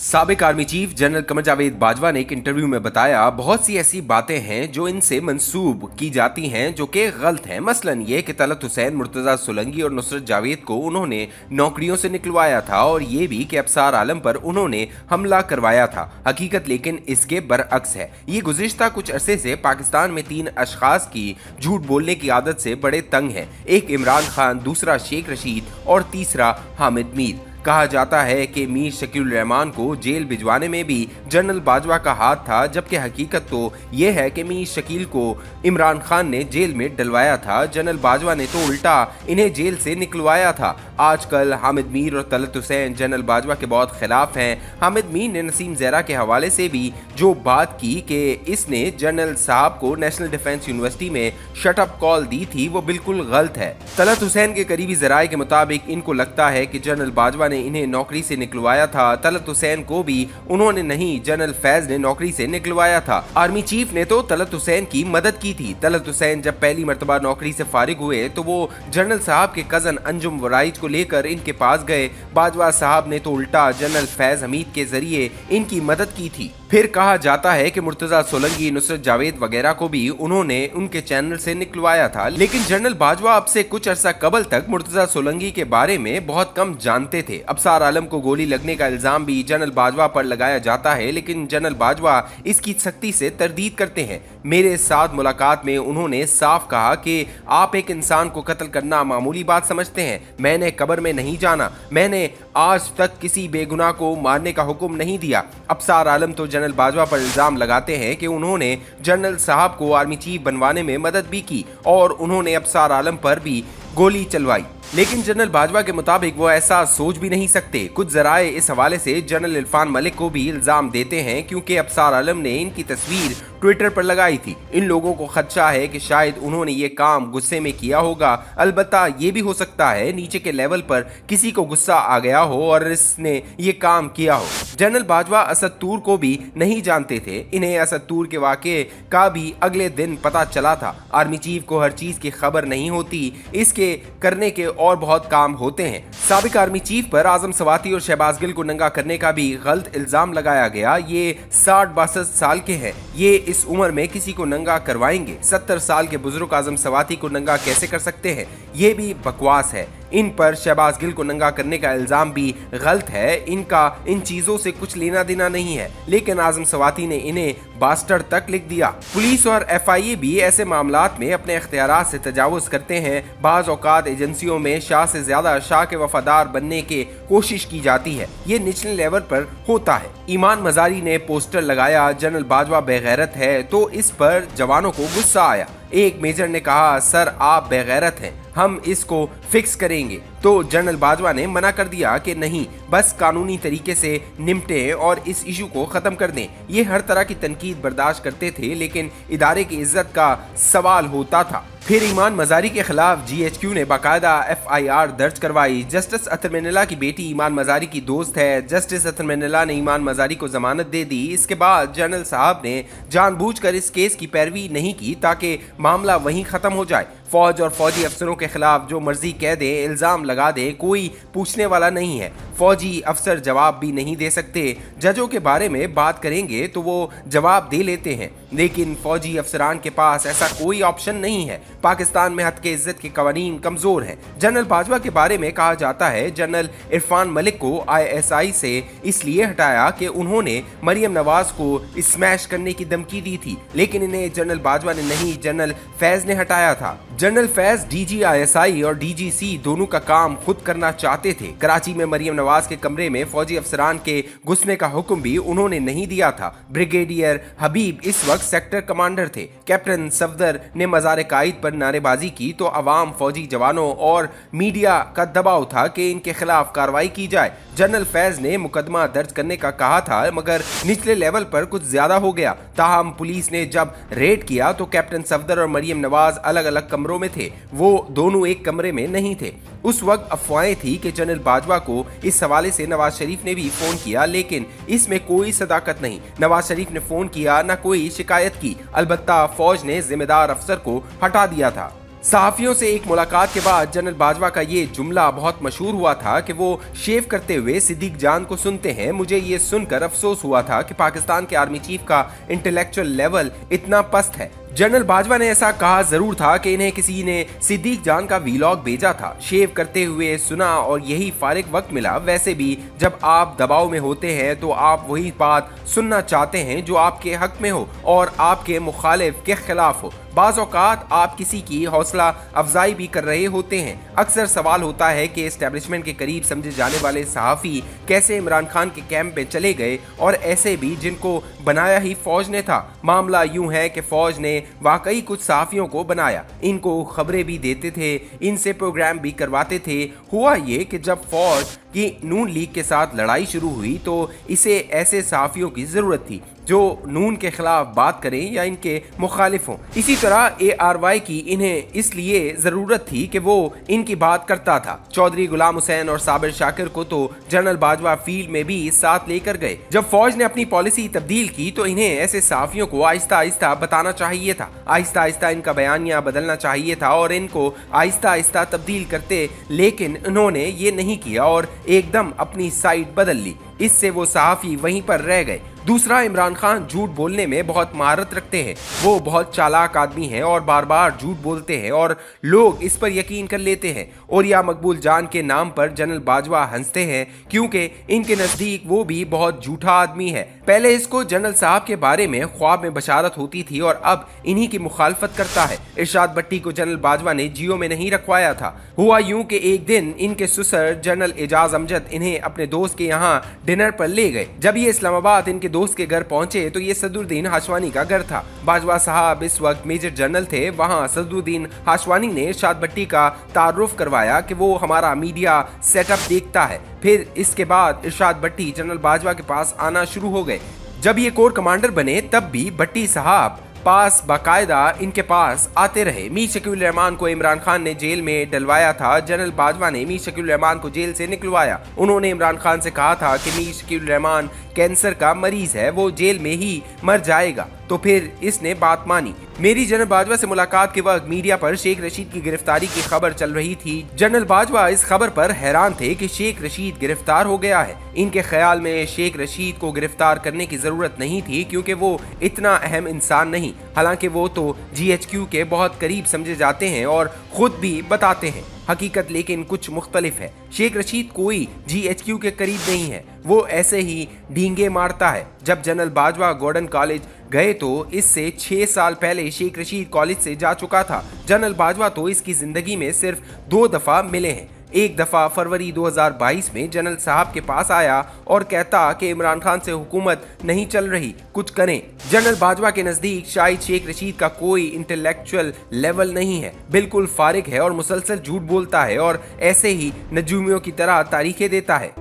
साबिक army chief general Qamar Javed Bajwa ने एक इंटरव्यू में बताया, बहुत सी ऐसी बातें हैं जो इनसे मंसूब की जाती हैं जो कि गलत हैं। मसलन ये कि तलत हुसैन, मुर्तजा सोलंकी और नुसरत जावेद को उन्होंने नौकरियों से निकलवाया था, और ये भी कि अफसार आलम पर उन्होंने हमला करवाया था। हकीकत लेकिन इसके बरअक्स है। ये गुज़िश्ता कुछ अरसे से पाकिस्तान में 3 अशखास की झूठ बोलने की आदत से बड़े तंग हैं। एक इमरान खान, दूसरा शेख रशीद और तीसरा हामिद मीर। कहा जाता है कि मीर शकील रहमान को जेल भिजवाने में भी जनरल बाजवा का हाथ था, जबकि हकीकत तो यह है कि मीर शकील को इमरान खान ने जेल में डलवाया था। जनरल बाजवा ने तो उल्टा इन्हें जेल से निकलवाया था। आजकल हामिद मीर और तलत हुसैन जनरल बाजवा के बहुत खिलाफ हैं। हामिद मीर ने नसीम ज़हरा के हवाले से भी जो बात की कि इसने जनरल साहब को नेशनल डिफेंस यूनिवर्सिटी में शटअप कॉल दी थी, वो बिल्कुल गलत है। तलत हुसैन के करीबी ज़राए के मुताबिक इनको लगता है कि जनरल बाजवा ने इन्हें नौकरी से निकलवाया था। तलत हुसैन को भी उन्होंने नहीं, जनरल फैज ने नौकरी से निकलवाया था। आर्मी चीफ ने तो तलत हुसैन की मदद की थी। तलत हुसैन जब पहली मर्तबा नौकरी से फारिग हुए तो वो जनरल साहब के कजन अंजुम वराइज को लेकर इनके पास गए। बाजवा साहब ने तो उल्टा जनरल फैज हमीद के जरिए इनकी मदद की थी। फिर कहा जाता है कि मुर्तजा सोलंकी, नुसरत जावेद वगैरह को भी उन्होंने उनके चैनल से निकलवाया था। लेकिन जनरल बाजवा अब से कुछ अरसा कबल तक मुर्तजा सोलंकी के बारे में बहुत कम जानते थे। अफसार आलम को गोली लगने का इल्जाम भी जनरल बाजवा पर लगाया जाता है, लेकिन जनरल बाजवा इसकी सख्ती से तरदीद करते हैं। मेरे साथ मुलाकात में उन्होंने साफ कहा कि आप एक इंसान को कत्ल करना मामूली बात समझते हैं। मैंने कब्र में नहीं जाना, मैंने आज तक किसी बेगुनाह को मारने का हुक्म नहीं दिया। अफसार आलम तो जनरल बाजवा पर इल्जाम लगाते हैं कि उन्होंने जनरल साहब को आर्मी चीफ बनवाने में मदद भी की और उन्होंने अफसार आलम पर भी गोली चलवाई। लेकिन जनरल बाजवा के मुताबिक वो ऐसा सोच भी नहीं सकते। कुछ जराए इस हवाले से जनरल इरफान मलिक को भी इल्जाम देते हैं, क्योंकि अफसार आलम ने इनकी तस्वीर ट्विटर पर लगाई थी। इन लोगों को खदशा है कि शायद उन्होंने ये काम गुस्से में किया होगा। अलबत्ता ये भी हो सकता है नीचे के लेवल पर किसी को गुस्सा आ गया हो और इसने ये काम किया हो। जनरल बाजवा असद तूर को भी नहीं जानते थे। इन्हें असद तूर के वाक़े का भी अगले दिन पता चला था। आर्मी चीफ को हर चीज की खबर नहीं होती, इसके करने के और बहुत काम होते हैं। साबिक आर्मी चीफ पर आजम सवाती और शहबाज गिल को नंगा करने का भी गलत इल्जाम लगाया गया। ये 60-62 साल के हैं, ये इस उम्र में किसी को नंगा करवाएंगे? 70 साल के बुजुर्ग आजम सवाती को नंगा कैसे कर सकते हैं? ये भी बकवास है। इन पर शहबाज गिल को नंगा करने का इल्जाम भी गलत है। इनका इन चीजों से कुछ लेना देना नहीं है, लेकिन आजम सवाती ने इन्हें बास्टर्ड तक लिख दिया। पुलिस और FIA भी ऐसे मामलात में अपने इख्तियारात से तजावुज करते हैं। बाज़ औकात एजेंसियों में शाह से ज्यादा शाह के वफादार बनने की कोशिश की जाती है। ये निचले लेवल पर होता है। ईमान मजारी ने पोस्टर लगाया, जनरल बाजवा बेगैरत है, तो इस पर जवानों को गुस्सा आया। एक मेजर ने कहा, सर आप बेगैरत हैं, हम इसको फिक्स करेंगे। तो जनरल बाजवा ने मना कर दिया कि नहीं, बस कानूनी तरीके से निपटें और इस इशू को खत्म कर दें। ये हर तरह की तनकीद बर्दाश्त करते थे, लेकिन इदारे की इज्जत का सवाल होता था। फिर ईमान मजारी के खिलाफ GHQ ने बाकायदा FIR दर्ज करवाई। जस्टिस अतर मिनल्ला की बेटी ईमान मजारी की दोस्त है। जस्टिस अतर मिनल्ला ने ईमान मजारी को जमानत दे दी। इसके बाद जनरल साहब ने जानबूझकर इस केस की पैरवी नहीं की ताकि मामला वहीं खत्म हो जाए। फौज और फौजी अफसरों के खिलाफ जो मर्जी कह दे, इल्जाम लगा दे, कोई पूछने वाला नहीं है। फौजी अफसर जवाब भी नहीं दे सकते। जजों के बारे में बात करेंगे तो वो जवाब दे लेते हैं, लेकिन फौजी अफसरान के पास ऐसा कोई ऑप्शन नहीं है। पाकिस्तान में हद के इज्जत के कवानीन कमजोर हैं। जनरल बाजवा के बारे में कहा जाता है, जनरल इरफान मलिक को ISI से इसलिए हटाया कि उन्होंने मरियम नवाज को स्मैश करने की धमकी दी थी, लेकिन इन्हें जनरल बाजवा ने नहीं, जनरल फैज ने हटाया था। जनरल फैज DG ISI और DGC दोनों का काम खुद करना चाहते थे। कराची में मरियम नवाज के कमरे में फौजी अफसरान के घुसने का हुक्म भी उन्होंने नहीं दिया था। ब्रिगेडियर हबीब इस वक्त सेक्टर कमांडर थे। कैप्टन सफदर ने मजार कायद पर नारेबाजी की तो अवाम, फौजी जवानों और मीडिया का दबाव था कि इनके खिलाफ कार्रवाई की जाए। जनरल फैज ने मुकदमा दर्ज करने का कहा था, मगर निचले लेवल पर कुछ ज्यादा हो गया। ताहम पुलिस ने जब रेड किया तो कैप्टन सफदर और मरियम नवाज अलग अलग कमरों में थे, वो दोनों एक कमरे में नहीं थे। उस वक्त अफवाहें थी कि जनरल बाजवा को इस हवाले से नवाज शरीफ ने भी फोन किया, लेकिन इसमें कोई सदाकत नहीं। नवाज शरीफ ने फोन किया, न कोई शिकायत की। अलबत्ता फौज ने जिम्मेदार अफसर को हटा दिया था। सहाफियों से एक मुलाकात के बाद जनरल बाजवा का ये जुमला बहुत मशहूर हुआ था कि वो शेव करते हुए सिद्दीक जान को सुनते हैं। मुझे ये सुनकर अफसोस हुआ था कि पाकिस्तान के आर्मी चीफ का इंटेलेक्चुअल लेवल इतना पस्त है। जनरल बाजवा ने ऐसा कहा जरूर था कि इन्हें किसी ने सिद्दीक जान का वीलॉग भेजा था, शेव करते हुए सुना और यही फारिग वक्त मिला। वैसे भी जब आप दबाव में होते हैं तो आप वही बात सुनना चाहते हैं जो आपके हक में हो और आपके मुखालिफ के खिलाफ हो। बाज़ औक़ात आप किसी की हौसला अफजाई भी कर रहे होते हैं। अक्सर सवाल होता है कि एस्टेब्लिशमेंट के करीब समझे जाने वाले सहाफ़ी कैसे इमरान खान के कैंप में चले गए, और ऐसे भी जिनको बनाया ही फौज ने था। मामला यूं है कि फौज ने वाकई कुछ सहाफ़ियों को बनाया, इनको खबरें भी देते थे, इनसे प्रोग्राम भी करवाते थे। हुआ ये कि जब फौज की नून लीग के साथ लड़ाई शुरू हुई तो इसे ऐसे सहाफ़ियों की ज़रूरत थी जो नून के खिलाफ बात करें या इनके मुखालिफ हों। इसी तरह ARY की इन्हें इसलिए ज़रूरत थी कि वो इनकी बात करता था। चौधरी गुलाम हुसैन और साबिर शाकिर को तो जनरल बाजवा फील्ड में भी साथ लेकर गए। जब फौज ने अपनी पॉलिसी तब्दील की तो इन्हें ऐसे सहाफ़ियों को आहिस्ता आहिस्ता बताना चाहिए था, आहिस्ता आहिस्ता इनका बयानिया बदलना चाहिए था और इनको आहिस्ता आहिस्ता तब्दील करते, लेकिन इन्होंने ये नहीं किया और एकदम अपनी साइड बदल ली। इससे वो सहाफ़ी वहीं पर रह गए। दूसरा, इमरान खान झूठ बोलने में बहुत महारत रखते हैं। वो बहुत चालाक आदमी हैं और बार बार झूठ बोलते हैं और लोग इस पर यकीन कर लेते हैं। और या मकबूल जान के नाम पर जनरल बाजवा हंसते हैं क्योंकि इनके नज़दीक वो भी बहुत झूठा आदमी है। पहले इसको जनरल साहब के बारे में ख्वाब में बशारत होती थी और अब इन्हीं की मुखालफत करता है। इरशाद भट्टी को जनरल बाजवा ने जियो में नहीं रखवाया था। हुआ यूं कि एक दिन इनके ससुर जनरल एजाज अमजद इन्हें अपने दोस्त के यहाँ डिनर पर ले गए। जब ये इस्लामाबाद इनके दोस्त के घर पहुंचे तो ये सदरुद्दीन हाशवानी का घर था। बाजवा साहब इस वक्त मेजर जनरल थे। वहां सदरुद्दीन हाशवानी ने इरशाद भट्टी का तारुफ करवाया कि वो हमारा मीडिया सेटअप देखता है। फिर इसके बाद इरशाद भट्टी जनरल बाजवा के पास आना शुरू हो गए। जब ये कोर कमांडर बने तब भी भट्टी साहब पास बाकायदा इनके पास आते रहे। मीर शकील रहमान को इमरान खान ने जेल में डलवाया था। जनरल बाजवा ने मीर शकील रहमान को जेल से निकलवाया। उन्होंने इमरान खान से कहा था कि मीर शकील रहमान कैंसर का मरीज है, वो जेल में ही मर जाएगा। तो फिर इसने बात मानी। मेरी जनरल बाजवा से मुलाकात के वक्त मीडिया पर शेख रशीद की गिरफ्तारी की खबर चल रही थी। जनरल बाजवा इस खबर पर हैरान थे कि शेख रशीद गिरफ्तार हो गया है। इनके ख्याल में शेख रशीद को गिरफ्तार करने की जरूरत नहीं थी क्योंकि वो इतना अहम इंसान नहीं। हालांकि वो तो GHQ के बहुत करीब समझे जाते हैं और खुद भी बताते हैं। हकीकत लेकिन कुछ मुख्तलिफ है। शेख रशीद कोई GHQ के करीब नहीं है, वो ऐसे ही ढींगे मारता है। जब जनरल बाजवा गॉर्डन कॉलेज गए तो इससे 6 साल पहले शेख रशीद कॉलेज से जा चुका था। जनरल बाजवा तो इसकी जिंदगी में सिर्फ 2 दफा मिले हैं। एक दफा फरवरी 2022 में जनरल साहब के पास आया और कहता कि इमरान खान से हुकूमत नहीं चल रही, कुछ करें। जनरल बाजवा के नजदीक शायद शेख रशीद का कोई इंटेलेक्चुअल लेवल नहीं है, बिल्कुल फारिग है और मुसलसल झूठ बोलता है और ऐसे ही नजूमियों की तरह तारीखें देता है।